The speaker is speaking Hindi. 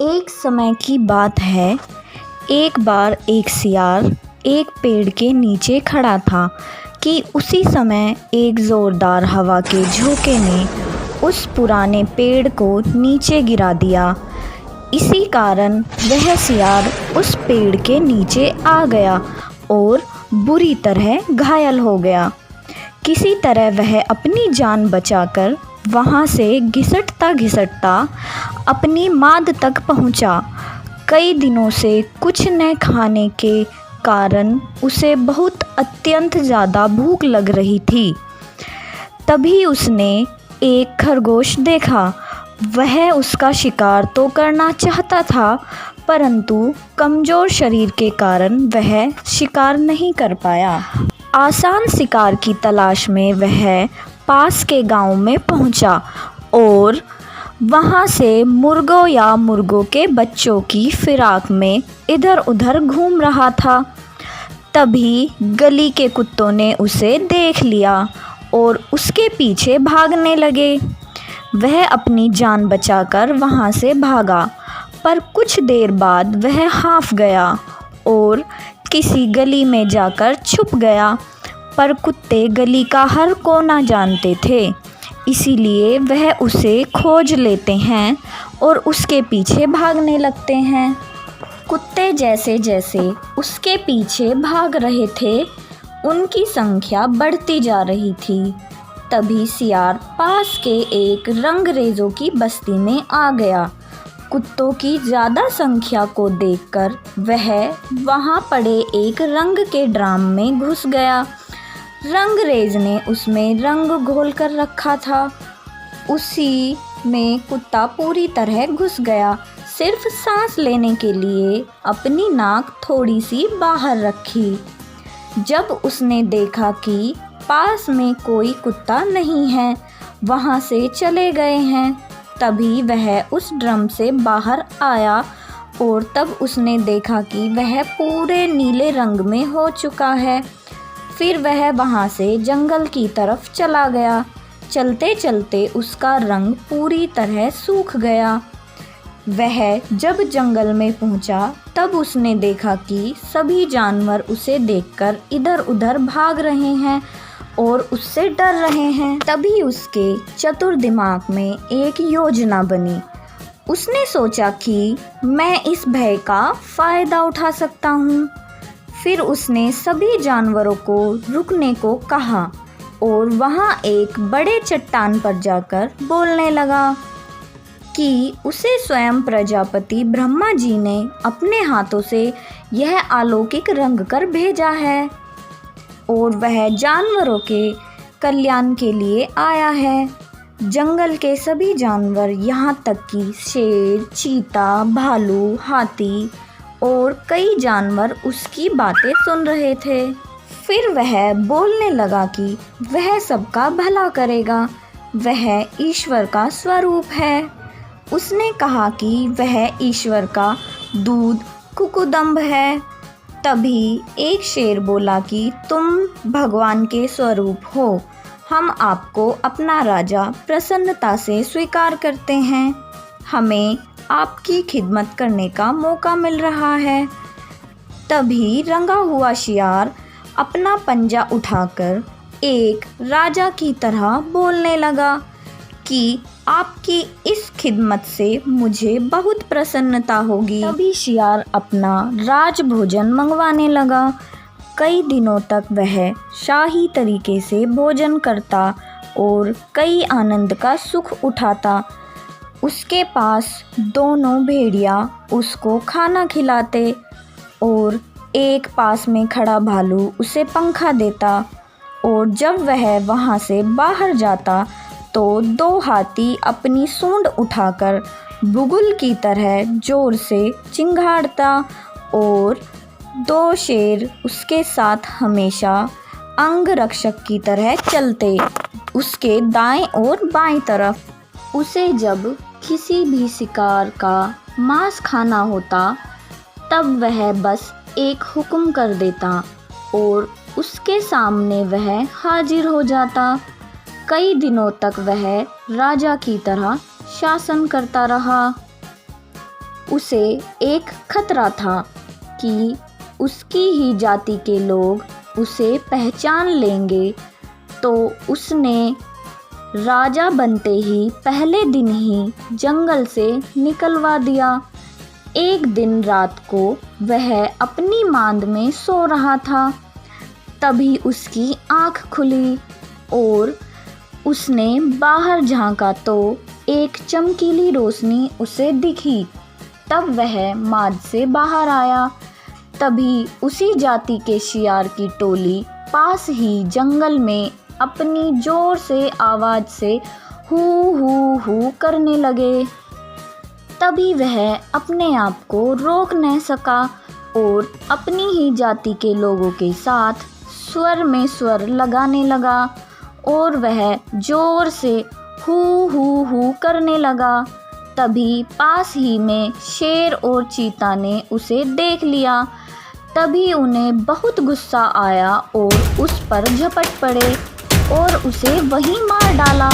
एक समय की बात है। एक बार एक सियार एक पेड़ के नीचे खड़ा था कि उसी समय एक ज़ोरदार हवा के झोंके ने उस पुराने पेड़ को नीचे गिरा दिया। इसी कारण वह सियार उस पेड़ के नीचे आ गया और बुरी तरह घायल हो गया। किसी तरह वह अपनी जान बचाकर वहाँ से घिसटता घिसटता अपनी माद तक पहुँचा। कई दिनों से कुछ न खाने के कारण उसे बहुत अत्यंत ज़्यादा भूख लग रही थी। तभी उसने एक खरगोश देखा। वह उसका शिकार तो करना चाहता था, परंतु कमज़ोर शरीर के कारण वह शिकार नहीं कर पाया। आसान शिकार की तलाश में वह पास के गांव में पहुंचा और वहां से मुर्गों के बच्चों की फिराक में इधर उधर घूम रहा था। तभी गली के कुत्तों ने उसे देख लिया और उसके पीछे भागने लगे। वह अपनी जान बचाकर वहां से भागा, पर कुछ देर बाद वह हांफ गया और किसी गली में जाकर छुप गया। पर कुत्ते गली का हर कोना जानते थे, इसीलिए वह उसे खोज लेते हैं और उसके पीछे भागने लगते हैं। कुत्ते जैसे जैसे उसके पीछे भाग रहे थे, उनकी संख्या बढ़ती जा रही थी। तभी सियार पास के एक रंगरेजों की बस्ती में आ गया। कुत्तों की ज़्यादा संख्या को देखकर वह वहाँ पड़े एक रंग के ड्राम में घुस गया। रंगरेज ने उसमें रंग घोल कर रखा था। उसी में कुत्ता पूरी तरह घुस गया। सिर्फ सांस लेने के लिए अपनी नाक थोड़ी सी बाहर रखी। जब उसने देखा कि पास में कोई कुत्ता नहीं है, वहाँ से चले गए हैं, तभी वह उस ड्रम से बाहर आया और तब उसने देखा कि वह पूरे नीले रंग में हो चुका है। फिर वह वहाँ से जंगल की तरफ चला गया। चलते चलते उसका रंग पूरी तरह सूख गया। वह जब जंगल में पहुँचा तब उसने देखा कि सभी जानवर उसे देखकर इधर उधर भाग रहे हैं और उससे डर रहे हैं। तभी उसके चतुर दिमाग में एक योजना बनी। उसने सोचा कि मैं इस भय का फ़ायदा उठा सकता हूँ। फिर उसने सभी जानवरों को रुकने को कहा और वहाँ एक बड़े चट्टान पर जाकर बोलने लगा कि उसे स्वयं प्रजापति ब्रह्मा जी ने अपने हाथों से यह अलौकिक रंग कर भेजा है और वह जानवरों के कल्याण के लिए आया है। जंगल के सभी जानवर, यहाँ तक कि शेर, चीता, भालू, हाथी और कई जानवर उसकी बातें सुन रहे थे। फिर वह बोलने लगा कि वह सबका भला करेगा, वह ईश्वर का स्वरूप है। उसने कहा कि वह ईश्वर का दूध कुकुदम्ब है। तभी एक शेर बोला कि तुम भगवान के स्वरूप हो, हम आपको अपना राजा प्रसन्नता से स्वीकार करते हैं। हमें आपकी खिदमत करने का मौका मिल रहा है। तभी रंगा हुआ शियार अपना पंजा उठाकर एक राजा की तरह बोलने लगा कि आपकी इस खिदमत से मुझे बहुत प्रसन्नता होगी। तभी शियार अपना राज भोजन मंगवाने लगा। कई दिनों तक वह शाही तरीके से भोजन करता और कई आनंद का सुख उठाता। उसके पास दोनों भेड़िया उसको खाना खिलाते और एक पास में खड़ा भालू उसे पंखा देता। और जब वह वहाँ से बाहर जाता तो दो हाथी अपनी सूंड उठाकर बुगुल की तरह जोर से चिंगाड़ता और दो शेर उसके साथ हमेशा अंगरक्षक की तरह चलते, उसके दाएं और बाएं तरफ। उसे जब किसी भी शिकार का मांस खाना होता तब वह बस एक हुक्म कर देता और उसके सामने वह हाजिर हो जाता। कई दिनों तक वह राजा की तरह शासन करता रहा। उसे एक खतरा था कि उसकी ही जाति के लोग उसे पहचान लेंगे, तो उसने राजा बनते ही पहले दिन ही जंगल से निकलवा दिया। एक दिन रात को वह अपनी मांद में सो रहा था, तभी उसकी आँख खुली और उसने बाहर झांका तो एक चमकीली रोशनी उसे दिखी। तब वह माद से बाहर आया। तभी उसी जाति के शियार की टोली पास ही जंगल में अपनी जोर से आवाज़ से हू हू हू करने लगे। तभी वह अपने आप को रोक न सका और अपनी ही जाति के लोगों के साथ स्वर में स्वर लगाने लगा और वह जोर से हू हू करने लगा। तभी पास ही में शेर और चीता ने उसे देख लिया। तभी उन्हें बहुत गुस्सा आया और उस पर झपट पड़े और उसे वहीं मार डाला।